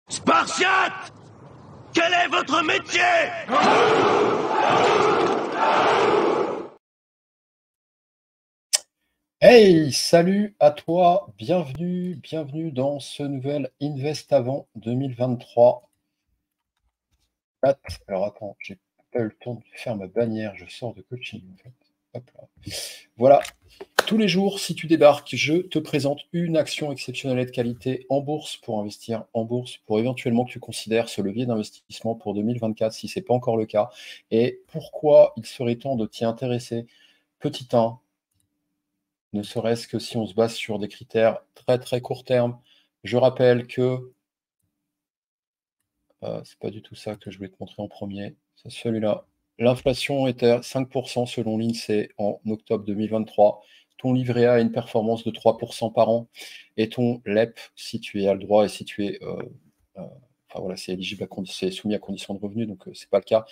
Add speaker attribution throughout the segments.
Speaker 1: Spartiate! Quel est votre métier?
Speaker 2: Hey, salut à toi, bienvenue dans ce nouvel Invest Avant 2023. Alors attends, j'ai pas eu le temps de faire ma bannière, je sors de coaching en fait. Hop là. Voilà, tous les jours, si tu débarques, je te présente une action exceptionnelle et de qualité en bourse pour investir en bourse, pour éventuellement que tu considères ce levier d'investissement pour 2024 si ce n'est pas encore le cas. Et pourquoi il serait temps de t'y intéresser? Petit 1, ne serait-ce que si on se base sur des critères très très court terme. Je rappelle que c'est pas du tout ça que je voulais te montrer en premier, c'est celui-là. L'inflation était à 5% selon l'INSEE en octobre 2023. Ton livret A a une performance de 3% par an et ton LEP, si tu es à le droit et si tu es enfin voilà, c'est éligible à c'est soumis à conditions de revenus, donc c'est pas le cas,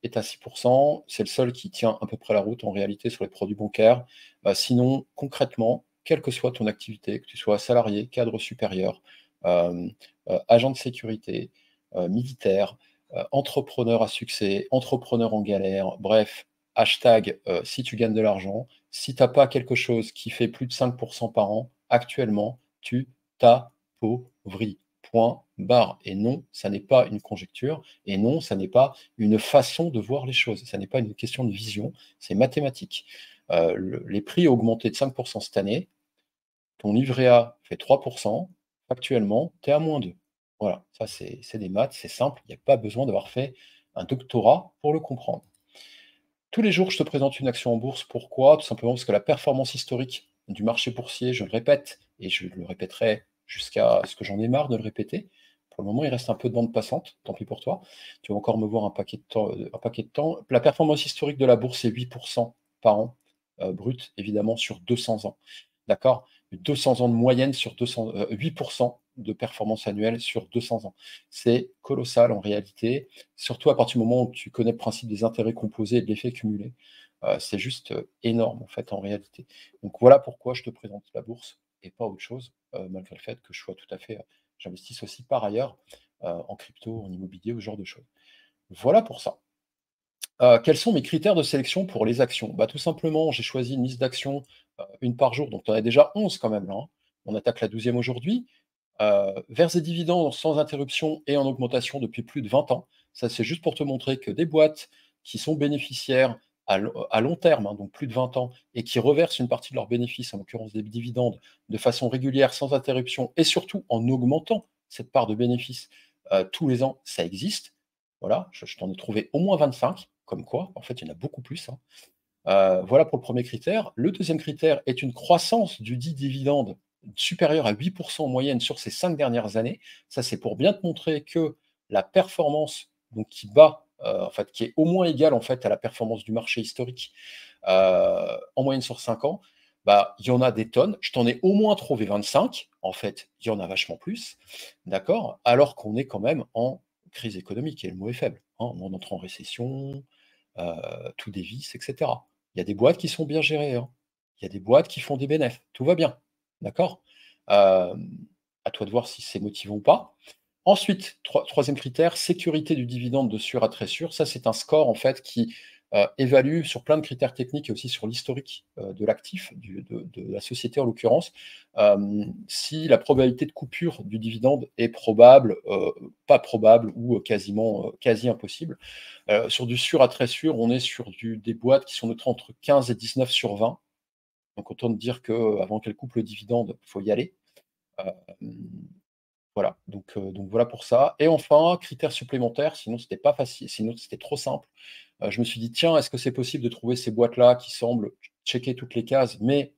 Speaker 2: est à 6%. C'est le seul qui tient à peu près la route en réalité sur les produits bancaires. Sinon, concrètement, quelle que soit ton activité, que tu sois salarié, cadre supérieur, agent de sécurité, militaire, entrepreneur à succès, entrepreneur en galère, bref, hashtag si tu gagnes de l'argent, si tu n'as pas quelque chose qui fait plus de 5% par an, actuellement, tu t'appauvris. Point barre. Et non, ça n'est pas une conjecture. Et non, ça n'est pas une façon de voir les choses. Ça n'est pas une question de vision, c'est mathématique. Les prix ont augmenté de 5% cette année. Ton livret A fait 3%. Actuellement, tu es à -2. Voilà, ça c'est des maths, c'est simple. Il n'y a pas besoin d'avoir fait un doctorat pour le comprendre. Tous les jours, je te présente une action en bourse. Pourquoi? Tout simplement parce que la performance historique du marché boursier, je le répète, et je le répéterai jusqu'à ce que j'en ai marre de le répéter. Pour le moment, il reste un peu de bande passante, tant pis pour toi. Tu vas encore me voir un paquet de temps. La performance historique de la bourse, c'est 8% par an, brut, évidemment, sur 200 ans. D'accord? 200 ans de moyenne sur 8% de performance annuelle sur 200 ans. C'est colossal en réalité, surtout à partir du moment où tu connais le principe des intérêts composés et de l'effet cumulé. C'est juste énorme en fait en réalité. Donc voilà pourquoi je te présente la bourse et pas autre chose, malgré le fait que je sois tout à fait, j'investisse aussi par ailleurs en crypto, en immobilier, ou ce genre de choses. Voilà pour ça. Quels sont mes critères de sélection pour les actions? Bah, tout simplement, j'ai choisi une liste d'actions, une par jour, donc tu en as déjà 11 quand même là, hein. On attaque la 12e aujourd'hui. Verse des dividendes sans interruption et en augmentation depuis plus de 20 ans. Ça, c'est juste pour te montrer que des boîtes qui sont bénéficiaires à long terme, hein, donc plus de 20 ans, et qui reversent une partie de leurs bénéfices, en l'occurrence des dividendes, de façon régulière, sans interruption, et surtout en augmentant cette part de bénéfices tous les ans, ça existe. Voilà, je t'en ai trouvé au moins 25, comme quoi, en fait, il y en a beaucoup plus, hein. Voilà pour le premier critère. Le deuxième critère est une croissance du dit dividende supérieure à 8% en moyenne sur ces 5 dernières années. Ça, c'est pour bien te montrer que la performance, donc qui bat, en fait, qui est au moins égale en fait à la performance du marché historique, en moyenne sur 5 ans, bah, il y en a des tonnes. Je t'en ai au moins trouvé 25. En fait, il y en a vachement plus, d'accord? Alors qu'on est quand même en crise économique et le mot est faible, hein. On entre en récession, tout dévisse, et cetera. Il y a des boîtes qui sont bien gérées, hein. Il y a des boîtes qui font des bénéfices, tout va bien, d'accord? À toi de voir si c'est motivant ou pas. Ensuite, troisième critère, sécurité du dividende de sûr à très sûr. Ça, c'est un score en fait qui évalue sur plein de critères techniques et aussi sur l'historique de l'actif, de la société en l'occurrence, si la probabilité de coupure du dividende est probable, pas probable ou quasiment quasi impossible. Sur du sûr à très sûr, on est sur des boîtes qui sont notées entre 15 et 19 sur 20. Donc autant te dire qu'avant qu'elles coupent le dividende, il faut y aller. Voilà, donc voilà pour ça. Et enfin, critère supplémentaire, sinon c'était pas facile, sinon c'était trop simple. Je me suis dit: «Tiens, est-ce que c'est possible de trouver ces boîtes-là qui semblent checker toutes les cases, mais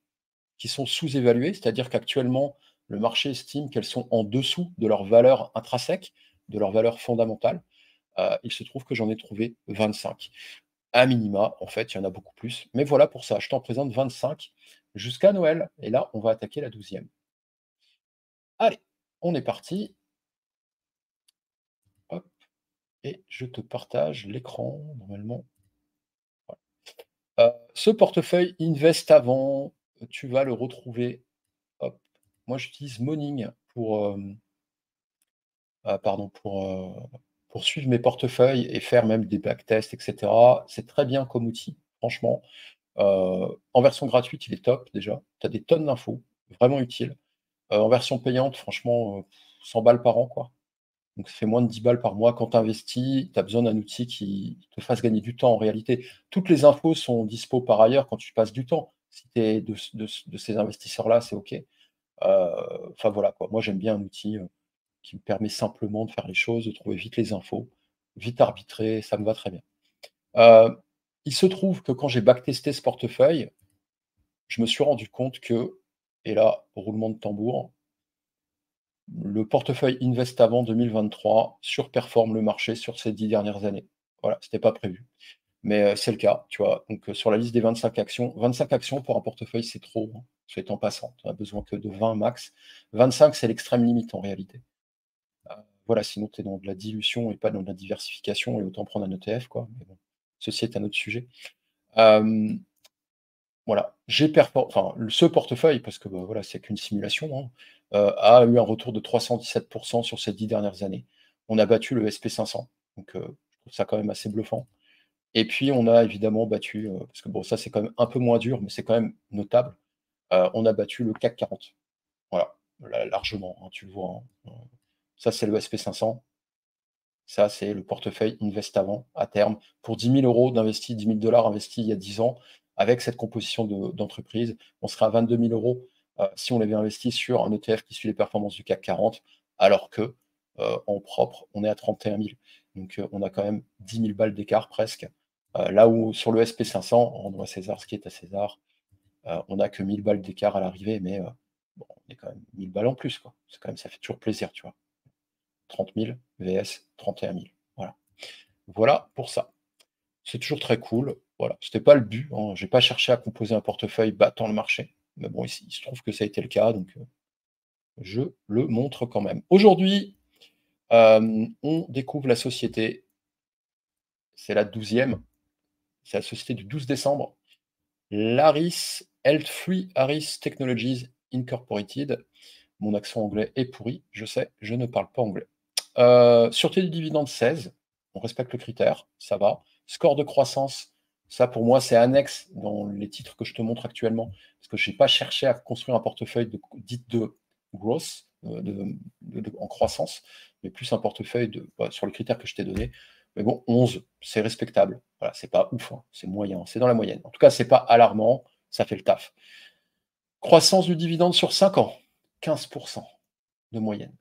Speaker 2: qui sont sous-évaluées?» C'est-à-dire qu'actuellement, le marché estime qu'elles sont en dessous de leur valeur intrinsèque, de leur valeur fondamentale. Il se trouve que j'en ai trouvé 25. À minima, en fait, il y en a beaucoup plus. Mais voilà pour ça, je t'en présente 25 jusqu'à Noël. Et là, on va attaquer la 12e. Allez, on est parti. Hop, et je te partage l'écran normalement. Ce portefeuille Invest Avant, tu vas le retrouver. Hop, moi j'utilise Morning pardon, pour suivre mes portefeuilles et faire même des backtests et cetera. C'est très bien comme outil, franchement. En version gratuite, il est top déjà. Tu as des tonnes d'infos, vraiment utiles. En version payante, franchement, 100 balles par an, quoi. Donc ça fait moins de 10 balles par mois. Quand tu investis, tu as besoin d'un outil qui te fasse gagner du temps en réalité. Toutes les infos sont dispo par ailleurs quand tu passes du temps. Si tu es de ces investisseurs-là, c'est OK. Enfin voilà quoi. Moi j'aime bien un outil, qui me permet simplement de faire les choses, de trouver vite les infos, vite arbitrer, ça me va très bien. Heu, il se trouve que quand j'ai backtesté ce portefeuille, je me suis rendu compte que et là, roulement de tambour, le portefeuille Invest avant 2023 surperforme le marché sur ces 10 dernières années. Voilà, c'était pas prévu, mais c'est le cas, tu vois? Donc sur la liste des 25 actions pour un portefeuille, c'est trop, hein, soit dit en passant. Tu as besoin que de 20 max. 25, c'est l'extrême limite en réalité. Voilà, sinon tu es dans de la dilution et pas dans de la diversification et autant prendre un ETF, quoi, mais bon, ceci est un autre sujet. Hem, voilà, enfin, ce portefeuille, parce que, bah, voilà, c'est qu'une simulation, hein, a eu un retour de 317 sur ces 10 dernières années. On a battu le SP 500, donc je trouve ça quand même assez bluffant et puis on a évidemment battu, parce que bon, ça c'est quand même un peu moins dur, mais c'est quand même notable, on a battu le CAC 40. Voilà, largement, hein, tu le vois, hein, ça c'est le SP 500. Ça, c'est le portefeuille Invest avant, à terme, pour 10 000 € d'investis, 10 000 $ investis il y a 10 ans, avec cette composition d'entreprise, on serait à 22 000 €, si on l'avait investi sur un ETF qui suit les performances du CAC 40, alors que, en propre, on est à 31 000. Donc, on a quand même 10 000 balles d'écart presque. Là où sur le SP 500, rendons à César ce qui est à César, on n'a que 1 000 balles d'écart à l'arrivée, mais, bon, on est quand même 1 000 balles en plus, quoi. C'est quand même, ça fait toujours plaisir, tu vois? 30 000 vs 31 000. Voilà. Voilà pour ça. C'est toujours très cool. Voilà. C'était pas le but, hein. J'ai pas cherché à composer un portefeuille battant le marché. Mais bon, il se trouve que ça a été le cas, donc je le montre quand même. Aujourd'hui, on découvre la société. C'est la 12e. C'est la société du 12 décembre. L'Aris Health Free Aris Technologies Incorporated. Mon accent anglais est pourri, je sais, je ne parle pas anglais. Sûreté du dividende 16, on respecte le critère, ça va. Score de croissance, ça pour moi c'est annexe dans les titres que je te montre actuellement, parce que je n'ai pas cherché à construire un portefeuille de growth, en croissance, mais plus un portefeuille sur le critère que je t'ai donné. Mais bon, 11, c'est respectable. Voilà, c'est pas ouf, hein, c'est moyen, c'est dans la moyenne. En tout cas, c'est pas alarmant, ça fait le taf. Croissance du dividende sur 5 ans, 15% de moyenne.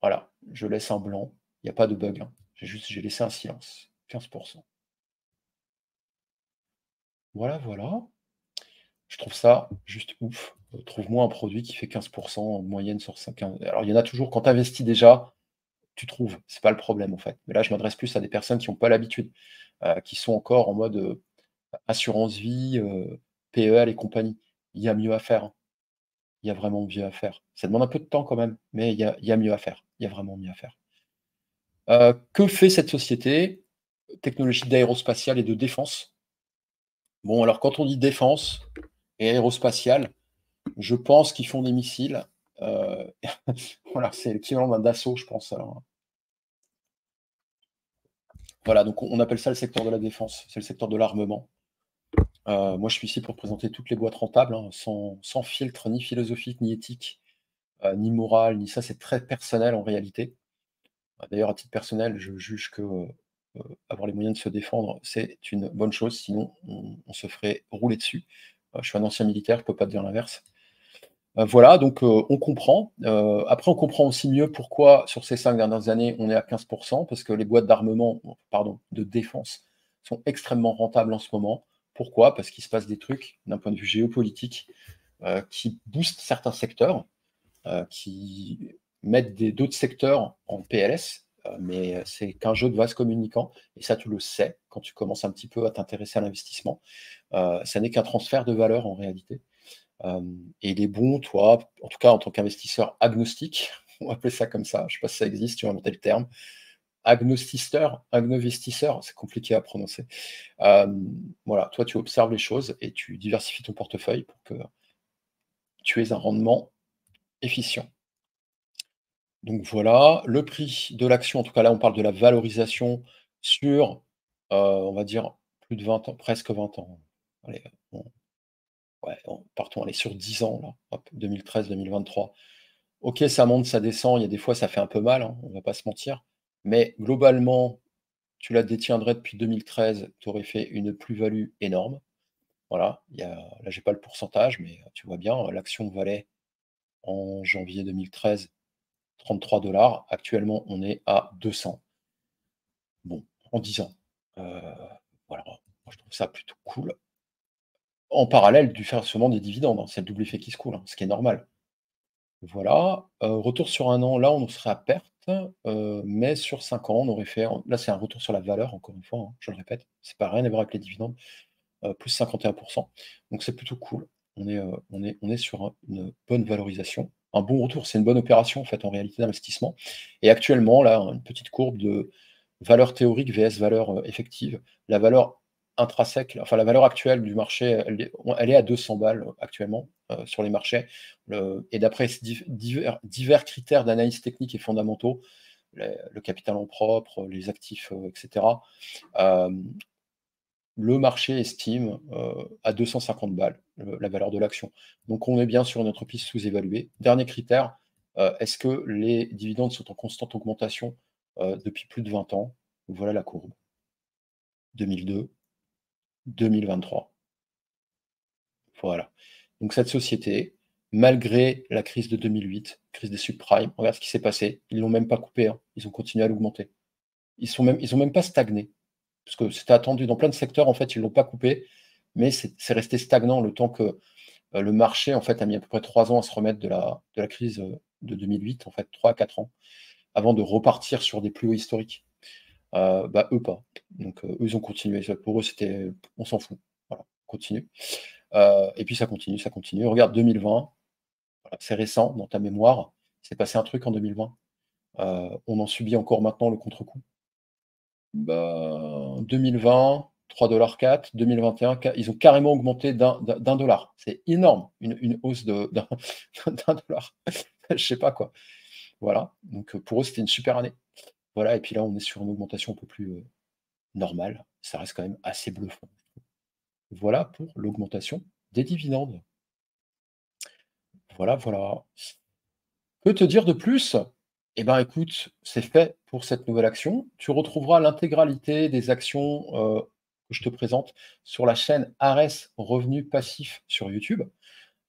Speaker 2: Voilà, je laisse un blanc, il y a pas de bug, hein. J'ai laissé un silence, 15%. Voilà, voilà. Je trouve ça juste ouf. Trouve-moi un produit qui fait 15% en moyenne sur 5 ans. Alors il y en a toujours quand tu investis déjà, tu trouves, c'est pas le problème en fait. Mais là, je m'adresse plus à des personnes qui ont pas l'habitude, qui sont encore en mode, assurance vie, PEL et compagnie. Il y a mieux à faire, hein. Il y a vraiment mieux à faire. Ça demande un peu de temps quand même, mais il y a mieux à faire. Il y a vraiment mieux à faire. Que fait cette société? Technologie d'aérospatiale et de défense. Bon, alors quand on dit défense et aérospatiale, je pense qu'ils font des missiles. Heu, voilà, c'est l'équivalent d'un Dassault, je pense, alors. Voilà, donc on appelle ça le secteur de la défense, c'est le secteur de l'armement. Moi, je suis ici pour présenter toutes les boîtes rentables, hein, sans filtre ni philosophique, ni éthique, ni morale, ni ça, c'est très personnel en réalité. D'ailleurs, à titre personnel, je juge que, avoir les moyens de se défendre, c'est une bonne chose, sinon on se ferait rouler dessus. Je suis un ancien militaire, je peux pas te dire l'inverse. Voilà, donc on comprend. Après, on comprend aussi mieux pourquoi sur ces 5 dernières années, on est à 15, parce que les boîtes d'armement, pardon, de défense sont extrêmement rentables en ce moment. Pourquoi? Parce qu'il se passe des trucs d'un point de vue géopolitique, qui boostent certains secteurs, qui mettent d'autres secteurs en PLS, mais c'est qu'un jeu de vase communicant et ça, tu le sais quand tu commences un petit peu à t'intéresser à l'investissement. Ça n'est qu'un transfert de valeur en réalité. Et il est bon, toi, en tout cas en tant qu'investisseur agnostique, on va appeler ça comme ça, je ne sais pas si ça existe, tu vas inventer le terme. Agnovestisseur, c'est compliqué à prononcer. Voilà, toi tu observes les choses et tu diversifies ton portefeuille pour que tu aies un rendement efficient. Donc voilà, le prix de l'action, en tout cas là, on parle de la valorisation sur, on va dire plus de 20 ans, presque 20 ans. Allez, ouais, partons, allez, sur 10 ans là, hop, 2013-2023. OK, ça monte, ça descend, il y a des fois ça fait un peu mal, hein, on va pas se mentir, mais globalement, tu la détiendrais depuis 2013, tu aurais fait une plus-value énorme. Voilà, là, j'ai pas le pourcentage, mais tu vois bien, l'action valait en janvier 2013 $33. Actuellement, on est à 200. Bon, en 10 ans. Heu, voilà, moi je trouve ça plutôt cool. En parallèle du versement des dividendes, hein, c'est le double effet qui se coule, hein, ce qui est normal. Voilà, retour sur un an, là, on serait à perte, mais sur 5 ans, on aurait fait là, c'est un retour sur la valeur, encore une fois, hein, je le répète, c'est pas rien à voir avec les dividendes, plus 51. Donc c'est plutôt cool. On est sur une bonne valorisation, un bon retour. C'est une bonne opération, en fait, en réalité, d'investissement et actuellement, là, une petite courbe de valeur théorique vs valeur, effective. La valeur intrinsèque, enfin, la valeur actuelle du marché, elle est à 200 balles, actuellement, sur les marchés. Et d'après divers critères d'analyse technique et fondamentaux, le capital en propre, les actifs, et cetera, hem, le marché estime, à 250 balles, la valeur de l'action. Donc on est bien sur une entreprise sous-évaluée. Dernier critère, est-ce que les dividendes sont en constante augmentation, depuis plus de 20 ans? Voilà la courbe. 2002, 2023. Voilà. Donc cette société, malgré la crise de 2008, crise des subprimes, regarde ce qui s'est passé. Ils l'ont même pas coupé, hein, ils ont continué à l'augmenter. Ils ont même pas stagné, parce que c'était attendu dans plein de secteurs, en fait, ils l'ont pas coupé, mais c'est resté stagnant le temps que, le marché, en fait, a mis à peu près 3 ans à se remettre de la crise, de 2008, en fait, 3 à 4 ans, avant de repartir sur des plus hauts historiques. Bah, eux pas. Donc, eux, ils ont continué. Pour eux, c'était: «On s'en fout». Voilà, on continue. Et puis ça continue, ça continue. Regarde 2020, voilà, c'est récent dans ta mémoire. Il s'est passé un truc en 2020. On en subit encore maintenant le contre-coup. Bah, 2020, 3,04 $, 2021, ils ont carrément augmenté d'un dollar. C'est énorme, une hausse d'un dollar. Je sais pas quoi. Voilà, donc pour eux, c'était une super année. Voilà et puis là, on est sur une augmentation un peu plus, normale. Ça reste quand même assez bluffant. Voilà pour l'augmentation des dividendes. Voilà, voilà. Que te dire de plus? Eh ben, écoute, c'est fait pour cette nouvelle action. Tu retrouveras l'intégralité des actions, que je te présente sur la chaîne Ares Revenus Passifs sur YouTube.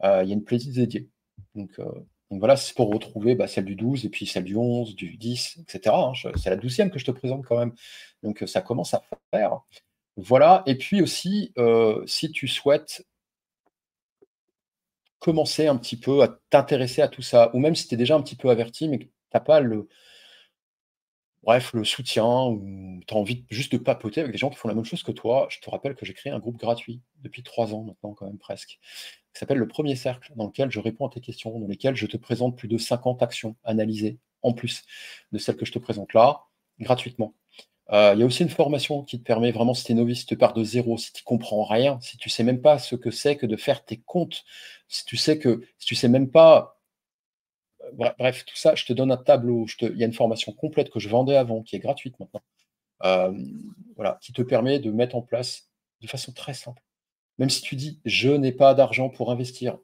Speaker 2: Il y a une playlist dédiée. Donc, heu, donc voilà, c'est pour retrouver, bah, celle du 12 et puis celle du 11, du 10 et cetera, hein. C'est la 12e que je te présente quand même. Donc, ça commence à faire. Voilà et puis aussi, si tu souhaites commencer un petit peu à t'intéresser à tout ça, ou même si tu es déjà un petit peu averti, mais que tu as pas le soutien ou tu as envie juste de papoter avec des gens qui font la même chose que toi, je te rappelle que j'ai créé un groupe gratuit depuis 3 ans maintenant quand même presque, qui s'appelle Le Premier Cercle, dans lequel je réponds à tes questions, dans lesquelles je te présente plus de 50 actions analysées, en plus de celles que je te présente là, gratuitement. Il y a aussi une formation qui te permet vraiment, si tu es novice, si tu pars de zéro, si tu comprends rien, si tu sais même pas ce que c'est que de faire tes comptes, si tu sais même pas, bref, tout ça, je te donne un tableau, il y a une formation complète que je vendais avant, qui est gratuite maintenant, voilà, qui te permet de mettre en place de façon très simple. Même si tu dis: «Je n'ai pas d'argent pour investir»,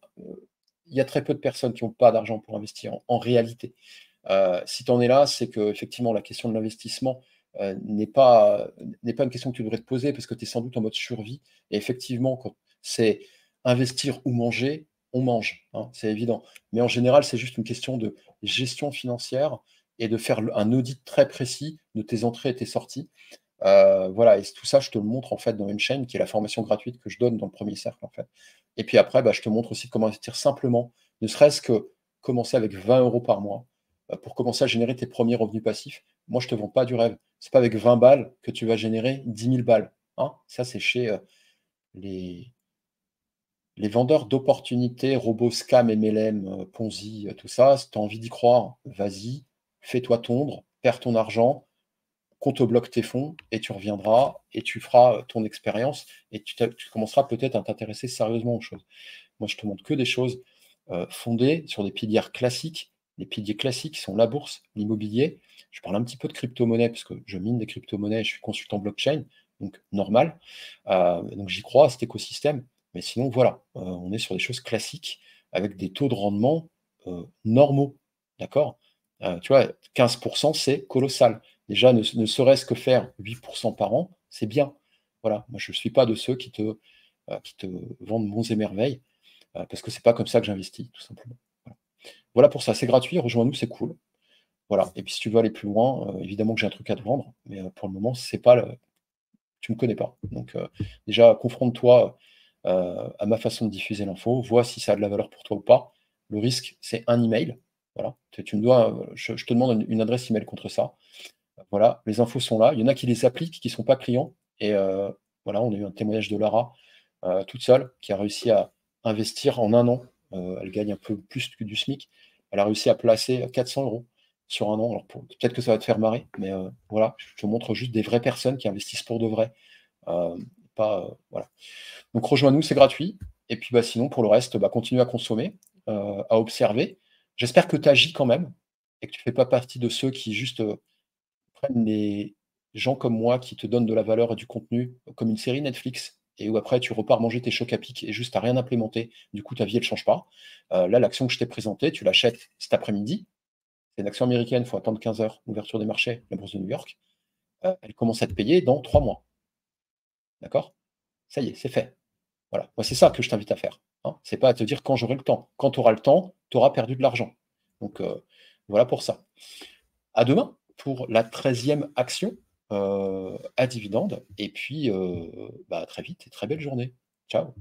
Speaker 2: il y a très peu de personnes qui ont pas d'argent pour investir en réalité. Si tu en es là, c'est qu'effectivement la question de l'investissement, n'est pas une question que tu devrais te poser parce que tu es sans doute en mode survie et effectivement, quand c'est investir ou manger, on mange, hein, c'est évident. Mais en général, c'est juste une question de gestion financière et de faire un audit très précis de tes entrées et tes sorties. Voilà et tout ça, je te le montre en fait dans une chaîne qui est la formation gratuite que je donne dans le premier cercle en fait. Et puis après, bah, je te montre aussi comment investir simplement, ne serait-ce que commencer avec 20 € par mois, pour commencer à générer tes premiers revenus passifs. Moi, je te vends pas du rêve. C'est pas avec 20 balles que tu vas générer 10 000 balles, hein. Ça, c'est chez, les les vendeurs d'opportunités, robots scam, MLM, Ponzi, tout ça. Si tu as envie d'y croire, vas-y, fais-toi tondre, perds ton argent, qu'on te bloque tes fonds et tu reviendras et tu feras, ton expérience et tu commenceras peut-être à t'intéresser sérieusement aux choses. Moi, je te montre que des choses, fondées sur des piliers classiques les piliers classiques qui sont la bourse, l'immobilier. Je parle un petit peu de crypto-monnaie parce que je mine des crypto-monnaies, je suis consultant blockchain, donc normal. Donc j'y crois à cet écosystème. Mais sinon, voilà, on est sur des choses classiques avec des taux de rendement normaux. D'accord? Tu vois, 15%, c'est colossal. Déjà, ne serait-ce que faire 8% par an, c'est bien. Voilà, moi je ne suis pas de ceux qui te vendent monts et merveilles, parce que c'est pas comme ça que j'investis, tout simplement. Voilà. Voilà pour ça, c'est gratuit, rejoins-nous, c'est cool. Voilà. Et puis si tu veux aller plus loin, évidemment que j'ai un truc à te vendre, mais pour le moment, c'est pas le tu me connais pas. Donc déjà, confronte-toi, à ma façon de diffuser l'info, vois si ça a de la valeur pour toi ou pas. Le risque, c'est un email. Voilà. Tu me dois, je te demande une adresse email contre ça. Voilà, les infos sont là. Il y en a qui les appliquent, qui ne sont pas clients. Et voilà, on a eu un témoignage de Lara, toute seule, qui a réussi à investir en un an. Elle gagne un peu plus que du SMIC. Elle a réussi à placer 400 euros sur un an. Alors peut-être que ça va te faire marrer, mais voilà, je te montre juste des vraies personnes qui investissent pour de vrai. Pas, voilà. Donc rejoins-nous, c'est gratuit. Et puis bah, sinon, pour le reste, bah, continue à consommer, à observer. J'espère que tu agis quand même et que tu ne fais pas partie de ceux qui juste prennent les gens comme moi qui te donnent de la valeur et du contenu comme une série Netflix et où après tu repars manger tes chocs à pic et juste tu rien implémenté, du coup ta vie elle change pas. Là, l'action que je t'ai présentée, tu l'achètes cet après-midi. C'est une action américaine, il faut attendre 15 heures, ouverture des marchés, la bourse de New York. Elle commence à te payer dans 3 mois. D'accord? Ça y est, c'est fait. Voilà. Moi, c'est ça que je t'invite à faire. Hein. C'est pas à te dire quand j'aurai le temps. Quand tu auras le temps, tu auras perdu de l'argent. Donc voilà pour ça. À demain pour la 13e action à dividende. Et puis, bah, à très vite et très belle journée. Ciao.